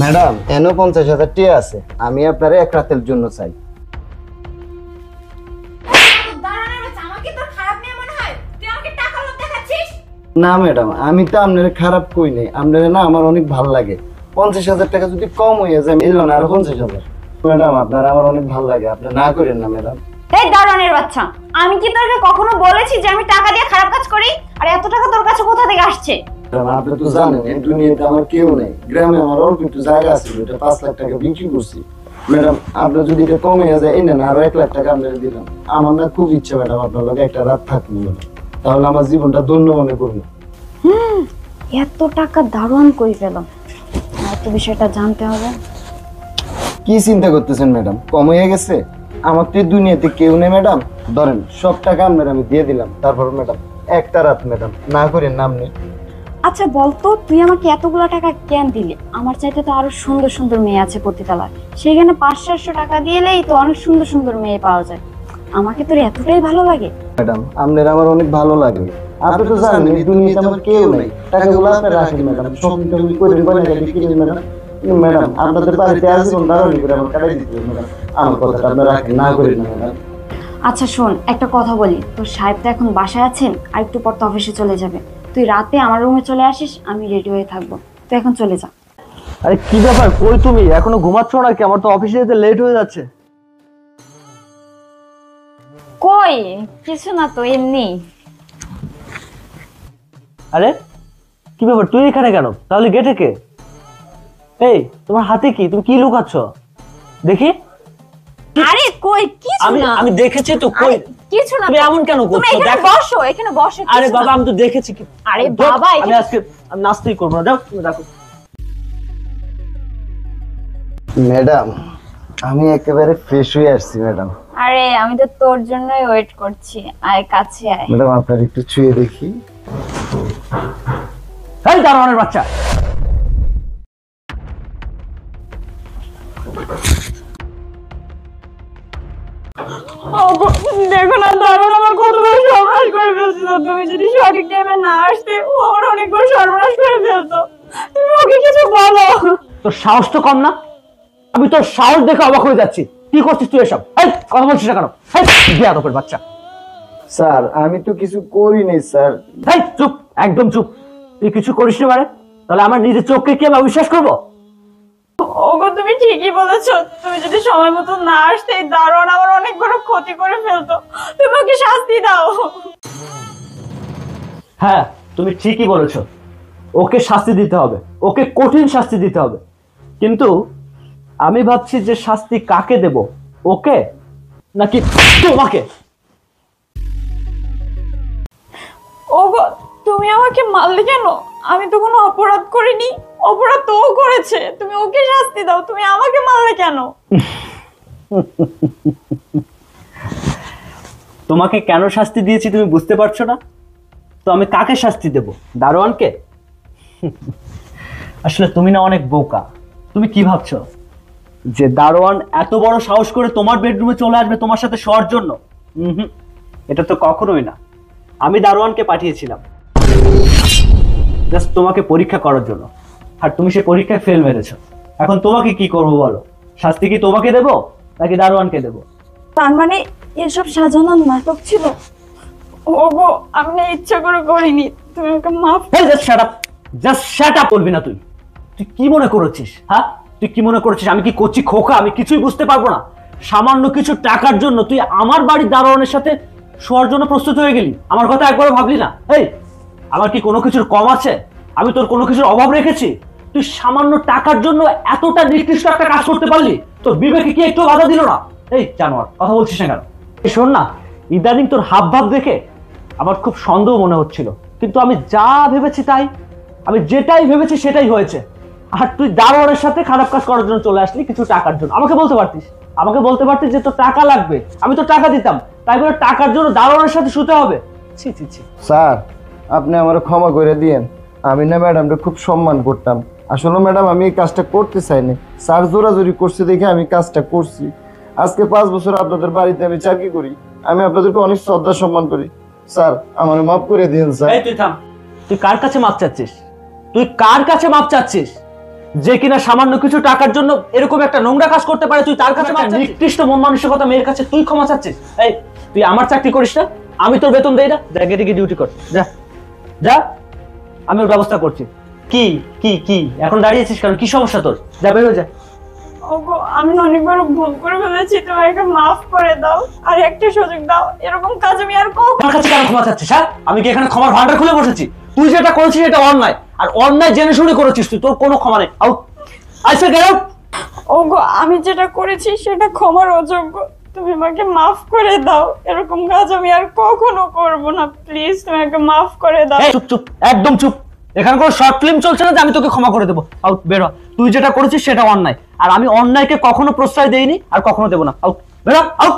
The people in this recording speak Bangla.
ম্যাডাম এনো 50,000 টাকা আছে, আমি আপনার এক রাতের জন্য চাই। না ম্যাডাম, আমি তো আপনার খারাপ কই নাই, আপনার না আমার অনেক ভালো লাগে। 50,000 টাকা যদি কম হয়ে যায় এলো না, আরো 50,000। ম্যাডাম আপনার আমার অনেক ভালো লাগে, আপনি না করেন না ম্যাডাম। এই দারোয়ানের বাচ্চা, আমি কি তোকে কখনো বলেছি যে আমি টাকা দিয়ে খারাপ কাজ করি? আর এত টাকা তোর কাছে কোথা থেকে আসছে? আপনি তো জানেন এই দুনিয়াতে আমার কেউ নেই, গ্রামে আমার অল্প একটু জায়গা আছে, এটা 5 লাখ টাকা বিক্রি করছি। ম্যাডাম আপনার যদি এটা কমে যায় এই নেন, আরো 1 লাখ টাকা আপনাকে দিলাম। আমার না খুব ইচ্ছা ম্যাডাম আপনার লগে একটা রাত থাকবো, তাহলে আমার জীবনটা ধন্য মনে করবো। এত টাকা দারোয়ান কই পেলাম? এত বিষয়টা জানতে হবে। কি চিন্তা করতেছেন ম্যাডাম, কম হয়ে গেছে? আমার তো এই দুনিয়াতে কেউ নেই ম্যাডাম। ধরেন সব টাকা আপনার আমি দিয়ে দিলাম, তারপর ম্যাডাম একটা রাত ম্যাডাম না করেন নাম নেই। আচ্ছা বলতো, তুই আমাকে এতগুলো টাকা কেন দিলি? আমার চাইতে তো আরো সুন্দর সুন্দর মেয়ে আছে প্রতিতলায়, সেখানে 500-600 টাকা দিলেই তো অনেক সুন্দর সুন্দর মেয়ে পাওয়া যায়। আমাকে তোর এতটাই ভালো লাগে? ম্যাডাম আপনার আমার অনেক ভালো লাগে, আপনি তো জানেন এই দুনিয়াতে আমার কেউ নেই। টাকাগুলো আপনি রাখেন ম্যাডাম, শপিং টপিং করেন, বাজারে বিক্রি করেন ম্যাডাম। ম্যাডাম আপনাদের বাড়িতে আসবেন, দাঁড়ানি করে আমার কাটাই দিতে ম্যাডাম। আমার কথাটা আপনি রাখেন, না করেন না ম্যাডাম। আচ্ছা শোন, একটা কথা বলি, তোর সাহেব তো এখন বাসায় আছেন, আর একটু পর তো অফিসে চলে যাবে। তুই রাতে আমার রুমে চলে আসিস, আমি রেডি হয়ে থাকবো। তুই এখন চলে যা। আরে কি ব্যাপার, কই তুমি? এখনো ঘুমাচ্ছ নাকি? আমার তো অফিসে যেতে লেট হয়ে যাচ্ছে। কই কিছু না তো, এমনি। আরে কি ব্যাপার, তুই এখানে কেন? তাহলে গেটে কে? এই তোমার হাতে কি? তুমি কি লুকাচ্ছ দেখি? আরে কই কিছু না, আমি দেখেছি তো। কই কিছু না। তুমি এমন কেন করছো? তুমি এখানে বসো, এখানে বসো। আরে বাবা আমি তো দেখেছি। আরে বাবা আমি আজকে নাস্তাই করবো না, যাও তুমি দেখো। ম্যাডাম আমি একেবারে ফ্রেশ হয়ে আসছি ম্যাডাম। আরে আমি তো তোর জন্যই ওয়েট করছি, আয় কাছে আয়। ম্যাডাম আপনার একটু ছুঁয়ে দেখি। এই দারোয়ানের বাচ্চা, দেখো না দারুণ আমার কত বড় সর্বনাশ করে ফেলছিল। তুমি যদি সঠিক টাইমে না আসতে, ও আমার অনেক বড় সর্বনাশ করে ফেলতো। তুমি ওকে কিছু বলো। তোর সাহস তো কম না? আমি তোর সাহস দেখে অবাক হয়ে যাচ্ছি। কি করছিস তুই এসব? এই কথা বলছিস না কেন? বেয়াদবের বাচ্চা। স্যার আমি তো কিছু করিনি স্যার। এই চুপ, একদম চুপ। তুই কিছু করিস না মানে? তাহলে আমার নিজের চোখকে কি আমি বিশ্বাস করবো? ওগো তুমি ঠিকই বলেছো, তুমি যদি সময় মতো না আসতে, দারুণ আমার অনেক বড় ক্ষতি করে ফেলতো। তুমি ওকে শাস্তি দাও। হ্যাঁ তুমি ঠিকই বলেছো, ওকে শাস্তি দিতে হবে, ওকে কঠিন শাস্তি দিতে হবে। কিন্তু আমি ভাবছি যে শাস্তি কাকে দেব, ওকে নাকি তোমাকে? ওগো তুমি আমাকে মারলে কেন? আমি তো কোনো অপরাধ করিনি, অপরাধ তো ও করেছে। তুমি ওকে শাস্তি দাও, তুমি আমাকে মারলে কেন? তোমাকে কেন শাস্তি দিয়েছি তুমি বুঝতে পারছো না? তো আমি কাকে শাস্তি দেব? দারোয়ানকে? আসলে তুমি না অনেক বোকা। তুমি কি ভাবছো যে দারোয়ান এত বড় সাহস করে তোমার বেডরুমে চলে আসবে তোমার সাথে শোয়ার জন্য? এটা তো কখনোই না। আমি দারোয়ানকে পাঠিয়েছিলাম জাস্ট তোমাকে পরীক্ষা করার জন্য, আর তুমি সে পরীক্ষায় ফেল মেরেছো। এখন তোমাকে কি করবো বলো? শাস্তি কি তোমাকে দেব নাকি দারোয়ানকে দেব? তার মানে এসব সাজানো নাটক ছিল? ওগো আমি ইচ্ছা করে করিনি, তুমি আমাকে মাফ। জাস্ট শাট আপ বলবি না তুই? তুই কি মনে করেছিস? হ্যাঁ তুই কি মনে করেছিস আমি কি করছি খোকা? আমি কিছুই বুঝতে পারবো না? সামান্য কিছু টাকার জন্য তুই আমার বাড়ির দারোয়ানের সাথে শোয়ার জন্য প্রস্তুত হয়ে গেলি? আমার কথা একবারও ভাবলি না? এই আমার কি কোনো কিছুর কম আছে? আমি তোর কোনো কিছুর অভাব রেখেছি? তুই সামান্য টাকার জন্য এতটা নিকৃষ্ট একটা কাজ করতে পারলি? তোর বিবেকে কি একটু বাধা দিল না? এই জানোয়ার, কথা বলছিস না কেন? এই শোন না, ইদানিং তোর হাব ভাব দেখে আমার খুব সন্দেহ মনে হচ্ছিল, কিন্তু আমি যা ভেবেছি তাই, আমি যেটাই ভেবেছি সেটাই হয়েছে। আর তুই দারোয়ানের সাথে খারাপ কাজ করার জন্য চলে আসলি কিছু টাকার জন্য। আমাকে বলতে পারতিস যে তোর টাকা লাগবে, আমি তো টাকা দিতাম, তাই বলে টাকার জন্য দারোয়ানের সাথে শুতে হবে? ছি ছি ছি। স্যার আপনি আমার ক্ষমা করে দিয়েন, আমি না ম্যাডামটা খুব সম্মান করতাম। আসলে ম্যাডাম আমি এই কাজটা করতে চাইনি, স্যার জোরাজোরি করছে দেখে আমি কাজটা করছি। আজকে 5 বছর আপনাদের বাড়িতে আমি চাকরি করি, আমি আপনাদেরকে অনেক শ্রদ্ধা সম্মান করি। স্যার আমার মাফ করে দিন স্যার। এই তুই থাম, তুই কার কাছে মাপ চাচ্ছিস? তুই কার কাছে মাপ চাচ্ছিস? যে কিনা সামান্য কিছু টাকার জন্য এরকম একটা নোংরা কাজ করতে পারে, তুই তার কাছে নিকৃষ্ট মন মানসিকতা মেয়ের কাছে তুই ক্ষমা চাচ্ছিস? এই তুই আমার চাকরি করিস না, আমি তোর বেতন দেই না, যা গেটে গিয়ে ডিউটি কর, যা যা, আমি ওর ব্যবস্থা করছি। কি কি কি এখন দাঁড়িয়েছিস কারণ, কি সমস্যা তোর? যা বেরো যা। ওগো আমি অনেকবার ভুল করে ফেলেছি, তুমি আমাকে মাফ করে দাও, আর একটা সুযোগ দাও, এরকম কাজ আমি আর আমার কাছে কেন ক্ষমা চাচ্ছিস? হ্যাঁ, আমি কি এখানে ক্ষমার ভান্ডার খুলে বসেছি? তুই যেটা করেছিস এটা অন্যায়, আর অন্যায় জেনে শুনে করেছিস তুই, তোর কোনো ক্ষমা নেই। Out, I say get out. ওগো আমি যেটা করেছি সেটা ক্ষমার অযোগ্য, তুমি আমাকে মাফ করে দাও, এরকম কাজ আমি আর কখনো করব না, প্লিজ তুমি আমাকে মাফ করে দাও। চুপ চুপ, একদম চুপ। এখানে কোনো শর্ট ফিল্ম চলছে না যে আমি তোকে ক্ষমা করে দেবো। আউট, বেরো। তুই যেটা করেছিস সেটা অন্যায়, আর আমি অন্যায়কে কখনো প্রশ্রয় দেইনি আর কখনো দেবো না। আউট, বেরো, আউট।